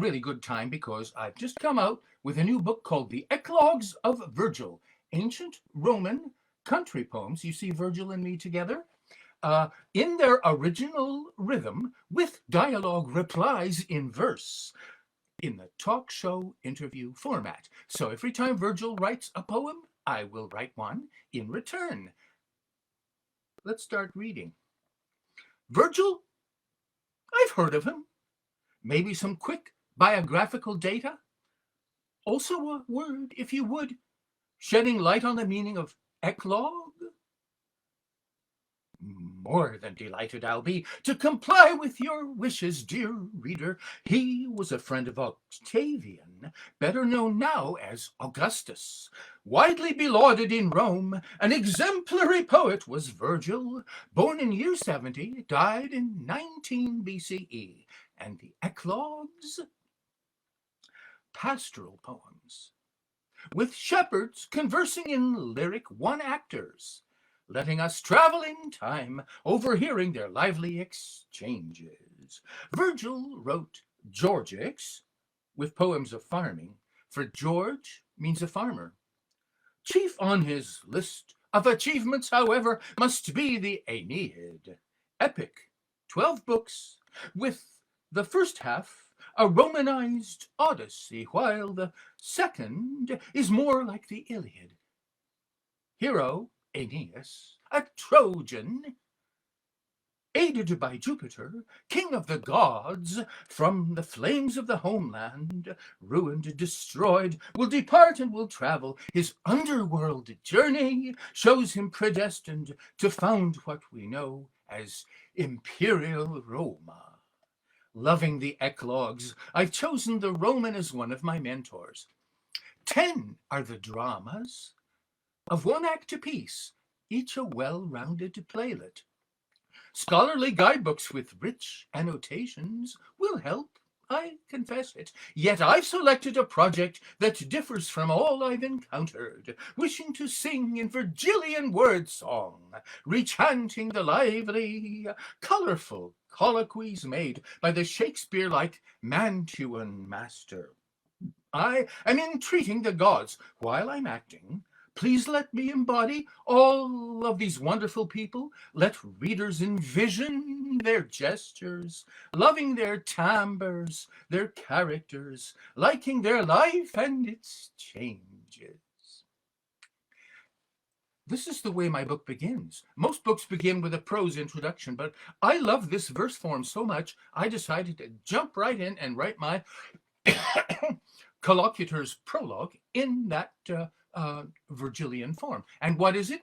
really good time because I've just come out with a new book called The Eclogues of Virgil, Ancient Roman Country Poems. You see Virgil and me together? In their original rhythm with dialogue replies in verse in the talk show interview format. So every time Virgil writes a poem, I will write one in return. Let's start reading. Virgil, I've heard of him. Maybe some quick biographical data? Also a word, if you would, shedding light on the meaning of eclogue? More than delighted I'll be to comply with your wishes, dear reader. He was a friend of Octavian, better known now as Augustus. Widely belauded in Rome, an exemplary poet was Virgil, born in year 70, died in 19 BCE. And the Eclogues, pastoral poems, with shepherds conversing in lyric one-actors, letting us travel in time, overhearing their lively exchanges. Virgil wrote Georgics, with poems of farming, for George means a farmer. Chief on his list of achievements, however, must be the Aeneid, epic, 12 books, with the first half a Romanized Odyssey, while the second is more like the Iliad. Hero Aeneas, a Trojan, aided by Jupiter, king of the gods, from the flames of the homeland, ruined, destroyed, will depart and will travel. His underworld journey shows him predestined to found what we know as Imperial Roma. Loving the Eclogues, I've chosen the Roman as one of my mentors. 10 are the dramas, of one act apiece, each a well-rounded playlet. Scholarly guidebooks with rich annotations will help, I confess it. Yet I've selected a project that differs from all I've encountered, wishing to sing in Virgilian wordsong, rechanting the lively, colorful colloquies made by the Shakespeare-like Mantuan master. I am entreating the gods, while I'm acting, please let me embody all of these wonderful people. Let readers envision their gestures, loving their timbres, their characters, liking their life and its changes. This is the way my book begins. Most books begin with a prose introduction, but I love this verse form so much, I decided to jump right in and write my collocutor's prologue in that Virgilian form. And what is it?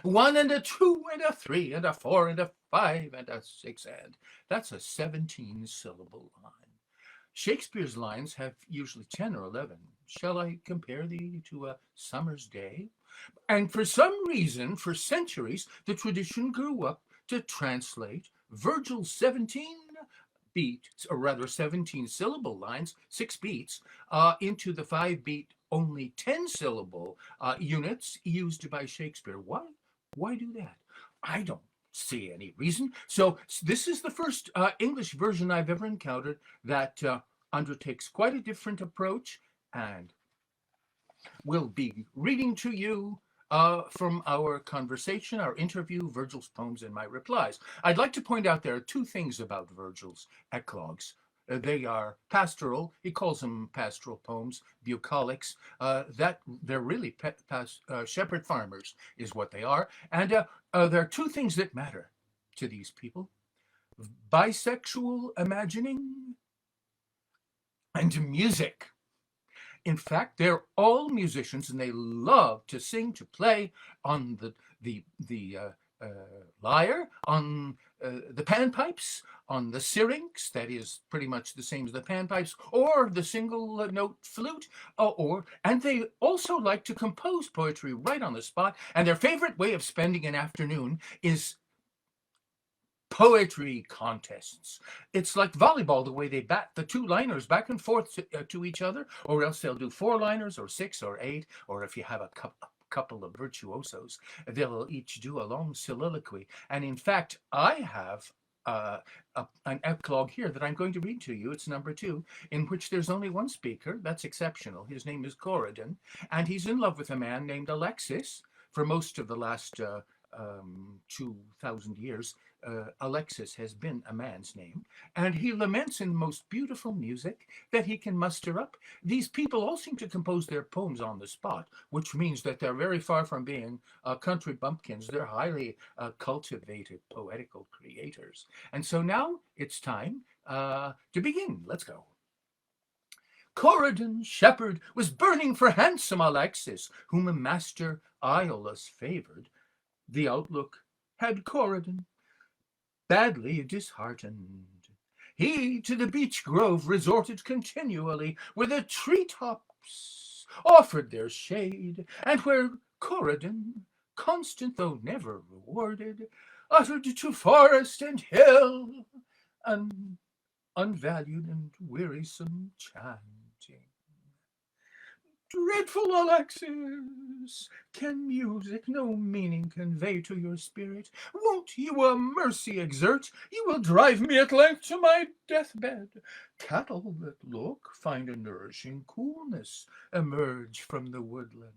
1 and a 2 and a 3 and a 4 and a 5 and a 6 and. That's a 17-syllable line. Shakespeare's lines have usually 10 or 11. Shall I compare thee to a summer's day? And for some reason, for centuries, the tradition grew up to translate Virgil's 17 beats, or rather 17-syllable lines, 6 beats, into the 5-beat, only 10-syllable units used by Shakespeare. Why do that? I don't see any reason. So this is the first English version I've ever encountered that undertakes quite a different approach, and will be reading to you from our conversation, our interview, Virgil's poems and my replies. I'd like to point out there are 2 things about Virgil's eclogues. They are pastoral. He calls them pastoral poems, bucolics. That they're really shepherd farmers is what they are. And there are 2 things that matter to these people: bisexual imagining and music. In fact, they're all musicians, and they love to sing, to play on the lyre, on the panpipes, on the syrinx, that is pretty much the same as the panpipes, or the single note flute, and they also like to compose poetry right on the spot. And their favorite way of spending an afternoon is poetry contests. It's like volleyball, the way they bat the 2-liners back and forth to each other, or else they'll do 4-liners or 6 or 8, or if you have a couple of virtuosos, they'll each do a long soliloquy. And in fact, I have an eclogue here that I'm going to read to you. It's number 2, in which there's only one speaker. That's exceptional. His name is Corydon, and he's in love with a man named Alexis. For most of the last 2,000 years, Alexis has been a man's name, and he laments in the most beautiful music that he can muster up. These people all seem to compose their poems on the spot, which means that they're very far from being country bumpkins. They're highly cultivated, poetical creators. And so now it's time to begin. Let's go. Corydon, shepherd, was burning for handsome Alexis, whom a master Iolus favored. The outlook had Corydon badly disheartened. He to the beech grove resorted continually, where the treetops offered their shade, and where Corydon, constant though never rewarded, uttered to forest and hill an unvalued and wearisome chanting. Dreadful Alexis, can music no meaning convey to your spirit? Won't you a mercy exert? You will drive me at length to my deathbed. Cattle that look find a nourishing coolness emerge from the woodland.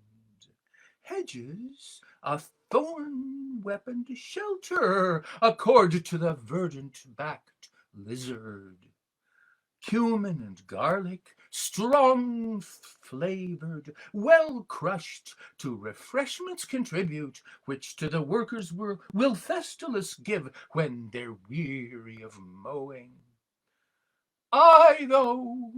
Hedges a thorn-weaponed shelter accord to the verdant-backed lizard. Cumin and garlic, strong flavored, well crushed, to refreshments contribute, which to the workers will Thestylus give when they're weary of mowing. I, though,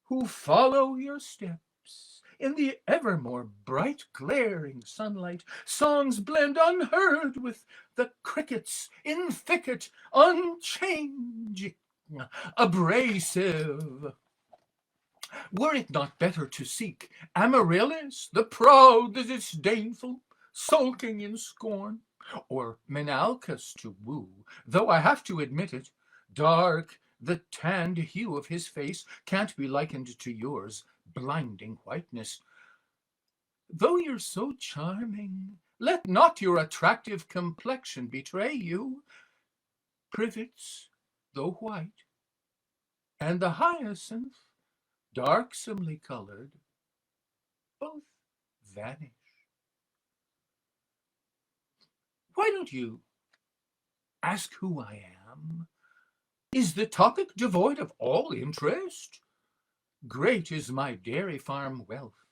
who follow your steps in the evermore bright glaring sunlight, songs blend unheard with the crickets in thicket unchanging, abrasive. Were it not better to seek Amaryllis, the proud, the disdainful, sulking in scorn, or Menalcas to woo, though I have to admit it, dark, the tanned hue of his face can't be likened to yours, blinding whiteness. Though you're so charming, let not your attractive complexion betray you. Privets, though white, and the hyacinth, darksomely colored, both vanish. Why don't you ask who I am? Is the topic devoid of all interest? Great is my dairy farm wealth,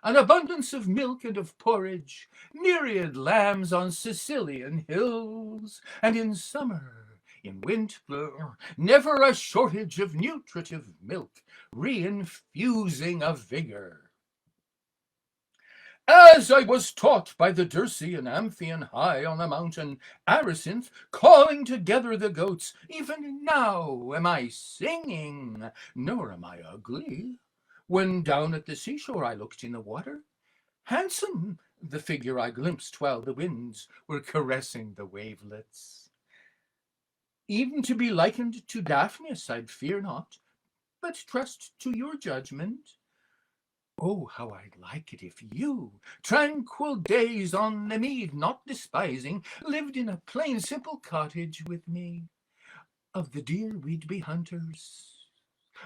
an abundance of milk and of porridge, myriad lambs on Sicilian hills, and in summer, in winter, never a shortage of nutritive milk, reinfusing a vigor. As I was taught by the Dircean Amphion high on the mountain Aricinth, calling together the goats, even now am I singing, nor am I ugly. When down at the seashore I looked in the water, handsome the figure I glimpsed while the winds were caressing the wavelets. Even to be likened to Daphnis I'd fear not, but trust to your judgment. Oh, how I'd like it if you, tranquil days on the mead not despising, lived in a plain simple cottage with me. Of the deer we'd be hunters,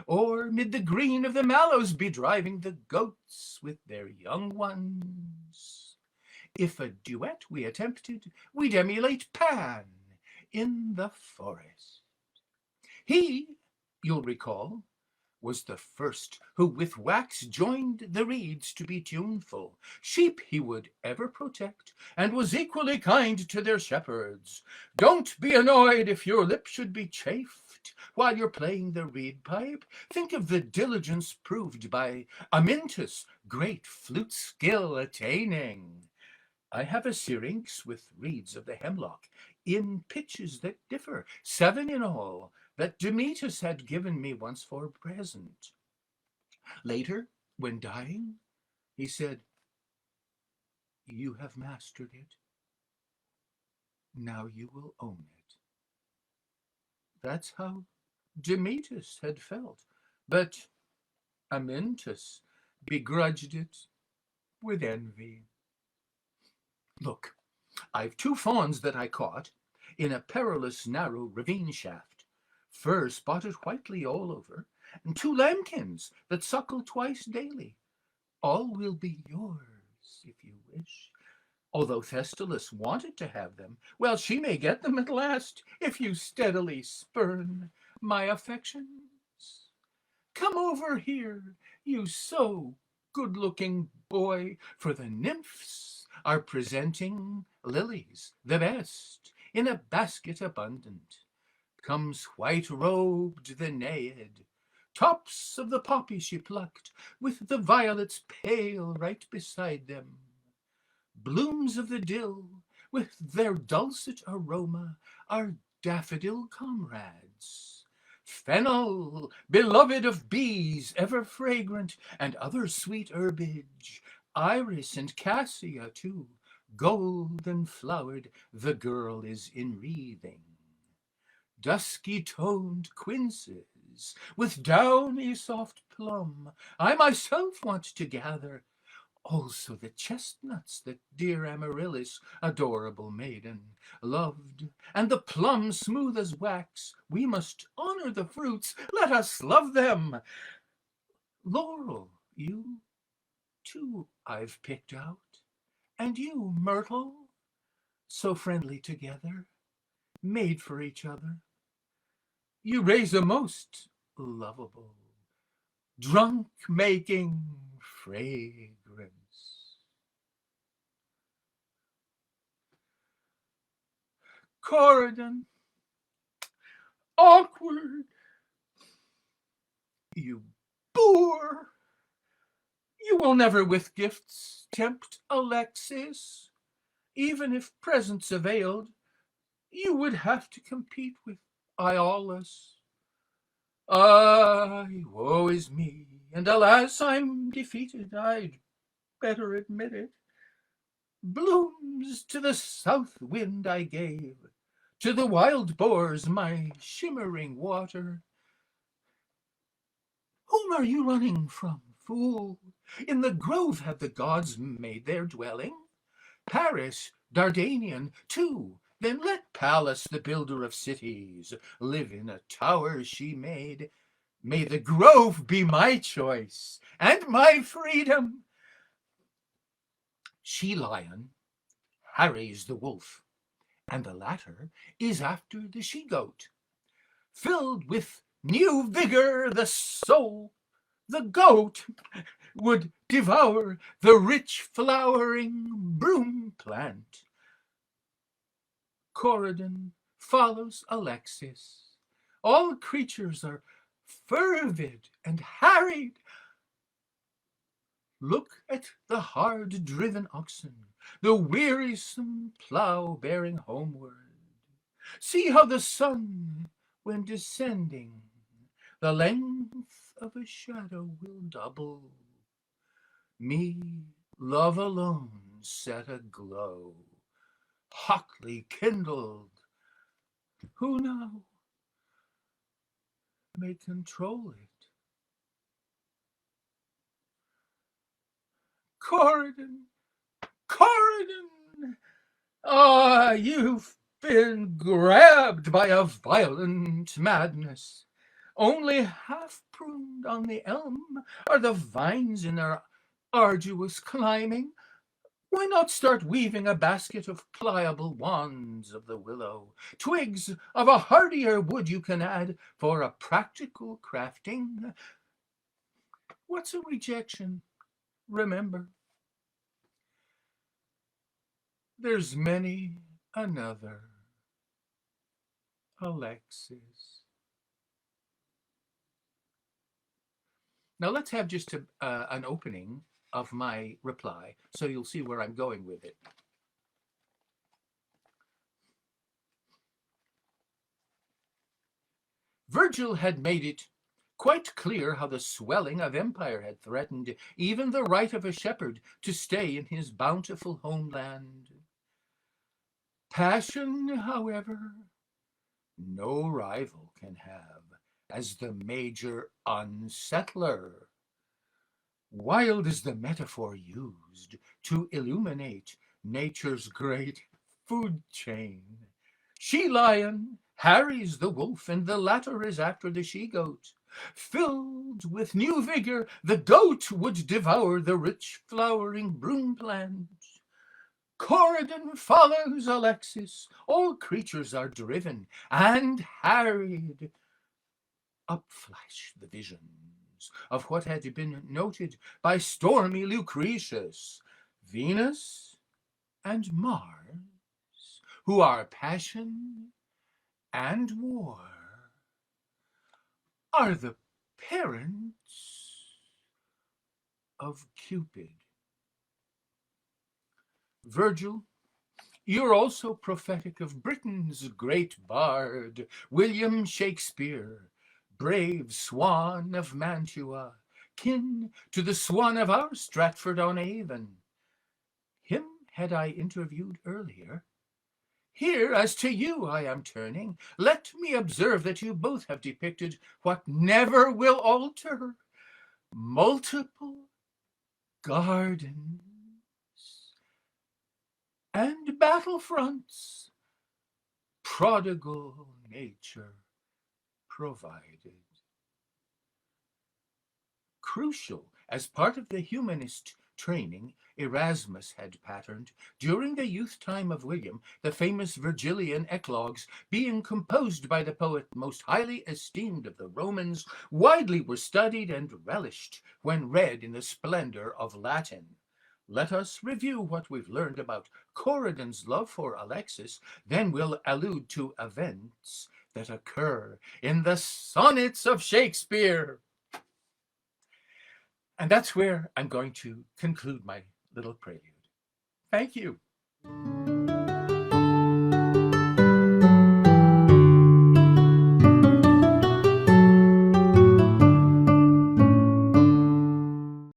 or mid the green of the mallows be driving the goats with their young ones. If a duet we attempted, we'd emulate Pan in the forest. He, you'll recall, was the first who with wax joined the reeds to be tuneful. Sheep he would ever protect, and was equally kind to their shepherds. Don't be annoyed if your lip should be chafed while you're playing the reed pipe. Think of the diligence proved by Amyntas, great flute skill attaining. I have a syrinx with reeds of the hemlock, in pitches that differ, 7 in all, that Demetus had given me once for a present. Later, when dying, he said, "You have mastered it. Now you will own it." That's how Demetus had felt, but Amyntas begrudged it with envy. Look, I've 2 fawns that I caught. in a perilous narrow ravine shaft, fur spotted whitely all over, and 2 lambkins that suckle twice daily. All will be yours, if you wish. Although Thestylus wanted to have them, well, she may get them at last, if you steadily spurn my affections. Come over here, you so good-looking boy, for the nymphs are presenting lilies, the best, in a basket abundant. Comes white-robed the naiad, tops of the poppy she plucked, with the violets pale right beside them. Blooms of the dill, with their dulcet aroma, are daffodil comrades. Fennel, beloved of bees, ever fragrant, and other sweet herbage. Iris and cassia, too, golden flowered, the girl is enwreathing. Dusky-toned quinces, with downy soft plum, I myself want to gather. Also the chestnuts that dear Amaryllis, adorable maiden, loved, and the plum smooth as wax. We must honor the fruits, let us love them. Laurel, you too I've picked out, and you, myrtle, so friendly together, made for each other. You raise a most lovable, drunk-making fragrance. Corydon, awkward, you boor! You will never with gifts tempt Alexis. Even if presents availed, you would have to compete with Iolus. Ay, woe is me, and alas, I'm defeated, I'd better admit it. Blooms to the south wind I gave, to the wild boars my shimmering water. Whom are you running from, fool? In the grove have the gods made their dwelling? Paris, Dardanian, too. Then let Pallas, the builder of cities, live in a tower she made. May the grove be my choice and my freedom. She-lion harries the wolf, and the latter is after the she-goat. Filled with new vigor the soul, the goat would devour the rich flowering broom plant. Corydon follows Alexis. All creatures are fervid and harried. Look at the hard-driven oxen, the wearisome plough bearing homeward. See how the sun, when descending, the length of a shadow will double. Me, love alone set aglow, hotly kindled. Who now may control it? Corydon, Corydon! Ah, you've been grabbed by a violent madness. Only half pruned on the elm are the vines in their arduous climbing. Why not start weaving a basket of pliable wands of the willow? Twigs of a hardier wood you can add for a practical crafting. What's a rejection? Remember, there's many another Alexis. Now let's have just an opening of my reply, so you'll see where I'm going with it. Virgil had made it quite clear how the swelling of empire had threatened even the right of a shepherd to stay in his bountiful homeland. Passion, however, no rival can have as the major unsettler. Wild is the metaphor used to illuminate nature's great food chain. She-lion harries the wolf, and the latter is after the she-goat. Filled with new vigor, the goat would devour the rich flowering broom plant. Corydon follows Alexis, all creatures are driven and harried. Up flash the visions of what had been noted by stormy Lucretius, Venus and Mars, who are passion and war, are the parents of Cupid. Virgil, you're also prophetic of Britain's great bard, William Shakespeare, brave swan of Mantua, kin to the swan of our Stratford-on-Avon. Him had I interviewed earlier. Here, as to you I am turning, let me observe that you both have depicted what never will alter, multiple gardens and battlefronts, prodigal nature provided. Crucial as part of the humanist training Erasmus had patterned during the youth time of William, the famous Virgilian Eclogues, being composed by the poet most highly esteemed of the Romans, widely were studied and relished when read in the splendor of Latin. Let us review what we've learned about Corydon's love for Alexis, then we'll allude to events that occur in the Sonnets of Shakespeare. And that's where I'm going to conclude my little prelude. Thank you.